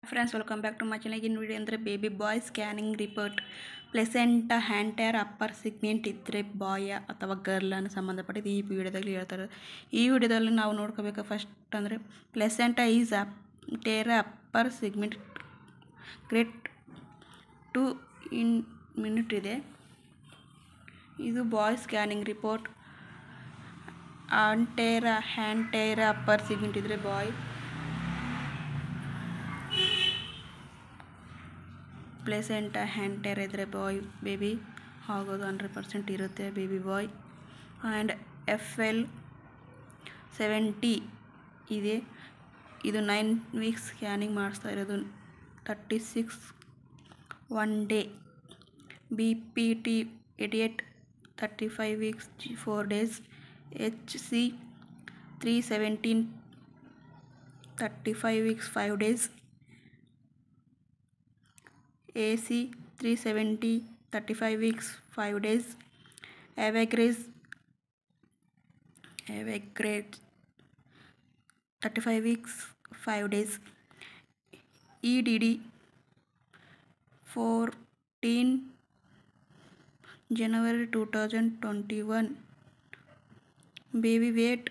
Friends, welcome back to my channel. In video ಅಂದರೆ baby boy scanning report placenta anterior upper segment ಇದ್ದರೆ boy ಅಥವಾ girl ಅನ್ನು ಸಂಬಂಧಪಟ್ಟಿದ್ದು ಈ ವಿಡಿಯೋದಲ್ಲಿ ಹೇಳ್ತಾರೆ. ಈ ವಿಡಿಯೋದಲ್ಲಿ ನಾವು ನೋಡ್ಕೋಬೇಕು ಫಸ್ಟ್ ಅಂದರೆ placenta is anterior upper segment grade 2 in minute ಇದೆ. ಇದು boy scanning report. Anterior upper segment ಇದ್ದರೆ ಬಾಯ್, ಪ್ಲೆಸೆಂಟ ಹ್ಯಾಂಟರ್ ಇದ್ದರೆ ಬಾಯ್ ಬೇಬಿ ಆಗೋದು 100% ಇರುತ್ತೆ ಬೇಬಿ ಬಾಯ್. ಆ್ಯಂಡ್ FL 70 ಇದೆ. ಇದು 9 ವೀಕ್ಸ್ ಸ್ಕ್ಯಾನಿಂಗ್ ಮಾಡಿಸ್ತಾ ಇರೋದು, 36 1 day. BPT 88 35 weeks 4 days. HC 317 35 weeks 5 days. AC 370 35 weeks 5 days. Average 35 weeks 5 days. EDD 14 January 2021. Baby weight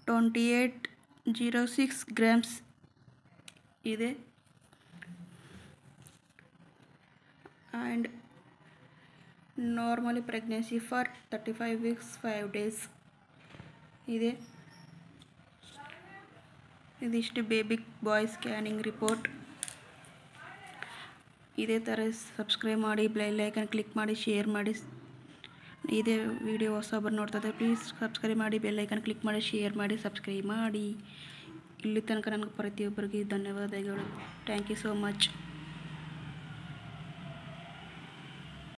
2806 grams ಇದೆ. And normally pregnancy for 35 weeks 5 days ಇದೆ. ಇದಿಷ್ಟು baby boy scanning report. ಇದೇ ಥರ subscribe ಮಾಡಿ, bell icon click ಮಾಡಿ, share ಮಾಡಿ. ಇದೇ video ಹೊಸಬರು ನೋಡ್ತಾರೆ, ಪ್ಲೀಸ್ ಸಬ್ಸ್ಕ್ರೈಬ್ ಮಾಡಿ, ಬೆಲ್ ಐಕನ್ ಕ್ಲಿಕ್ ಮಾಡಿ, ಶೇರ್ ಮಾಡಿ, ಸಬ್ಸ್ಕ್ರೈಬ್ ಮಾಡಿ. ಇಲ್ಲಿ ತನಕ ನನಗೆ ಪ್ರತಿಯೊಬ್ಬರಿಗೆ ಧನ್ಯವಾದಗಳು. Thank you so much.